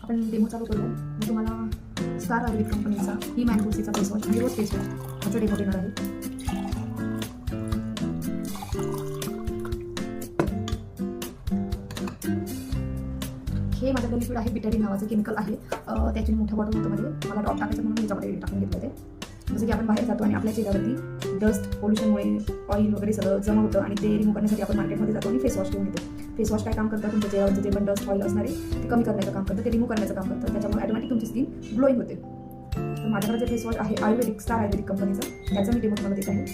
आपण डेमो चालू करूया. मी तुम्हाला स्टार आयुर्वेद कंपनीचा ही मॅनकोसीचा फेस वॉश आणि रोज फेस वॉश याचा डेमो देणार आहे. हे माझ्याकडे लिक्विड आहे, बिटाडीन नावाचं केमिकल आहे. त्याची मोठ्या बॉटल होतं मध्ये मला ड्रॉप टाकायचं म्हणून याच्यामध्ये टाकून घेतलं ते. जसं की आपण बाहेर जातो आणि आपल्या चेहऱ्यावरती डस्ट पोल्युशनमुळे ऑइल वगैरे सगळं जमा होतं आणि ते रिमूव्ह करण्यासाठी आपण मार्केटमध्ये जातो आणि फेस वॉश घेऊन येतो. फेस वॉश काय काम करतं, तुमच्या चेहऱ्यावरचं जे पण डस्ट ऑइल असणारे ते कमी करण्याचं काम करतं, ते रिमूव्ह करण्याचं काम करतं. त्याच्यामुळे ऑटोमॅटिक तुमची स्किन ग्लोईंग होते. तर माझ्याकडे जे फेस वॉश आहे आयुर्वेदिक स्टार आयुर्वेदिक कंपनीचा, त्याचा मी डेमो तुम्हाला देत आहे.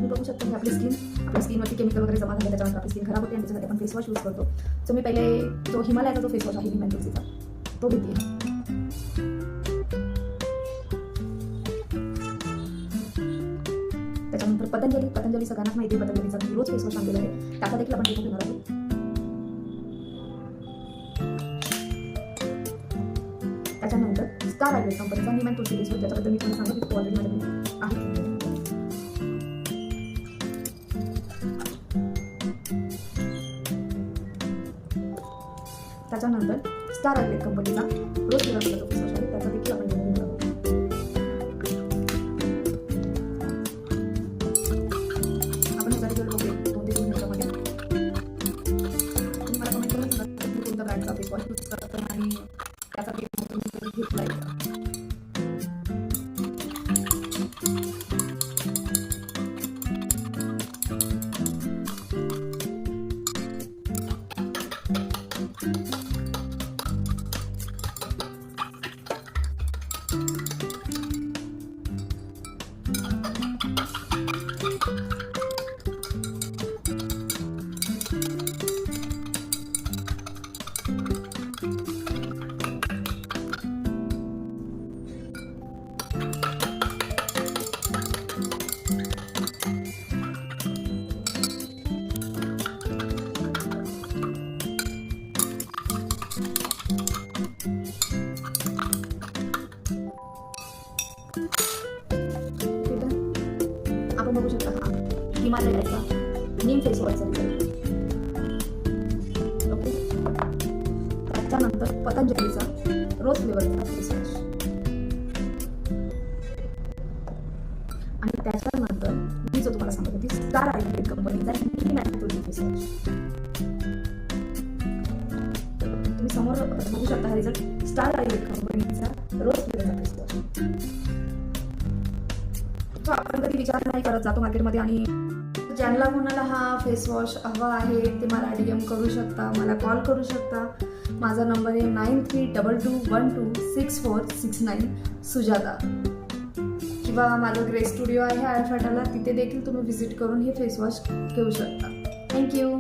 बघू शकता की आपली स्किनवरती केमिकल वगैरे जमा झाले, त्याच्यानंतर आपली स्किन खराब होते आणि त्याच्यासाठी आपण फेस वॉश यूज करतो. सो मी पहिले जो हिमालयाचा जो फेस वॉश आहे हिमॅनकोसीचा तो घेते. त्याच्यानंतर पतंजली सगळ्यांनाच माहिती आहे, पतंजलीचा मी रोज फेस वॉश आणलेला आहे, त्याचा देखील आपण डेमो घेणार आहोत. त्याच्यानंतर स्टार आयुर्वेद कंपनीचा हिमॅनकोसी फेस वॉश, त्याच्याबद्दल मी तुम्हाला सांगत होतो ऑलरेडी माझ्याकडे आहे. त्याच्यानंतर स्टार आयुर्वेद कंपनीचा रोज फ्लेवरचा जो फेस वॉश आहे त्याचा देखील आपण डेमो घेणार आहोत. आपण याचा रिझल्ट बघूया 2 ते 3 मिनिटांमध्ये. तुम्ही मला कमेंट करून सांगा तुम्ही कोणत्या ब्रँडचा फेस वॉश यूज करता आणि त्याचा डेमो तुम्ही कधी घेतला आहे. आपण बघू शकता हा हिमालयाचा नीम फेस वॉशचा रिझल्ट. ओके, त्याच्यानंतर पतंजलीचा रोज फ्लेवरचा फेस वॉश आणि त्याच्यानंतर मी जो तुम्हाला सांगत होती स्टार आयुर्वेद कंपनीचा हिमॅनकोसी फेस वॉश. तुम्ही समोर बघू शकता हा रिझल्ट स्टार आयुर्वेद कंपनीचा रोज फ्लेवरचा फेस वॉश. आपण कधी विचार नाही करत जातो मार्केटमध्ये आणि ज्यांना कोणाला हा फेस वॉश हवा आहे ते मला DM करू शकता, मला कॉल करू शकता. माझा नंबर आहे 9322126469 सुजाता. किंवा माझं ग्रे स्टुडिओ आहे आळफाटाला, तिथे देखील तुम्ही व्हिजिट करून हे फेस वॉश घेऊ शकता. थँक्यू.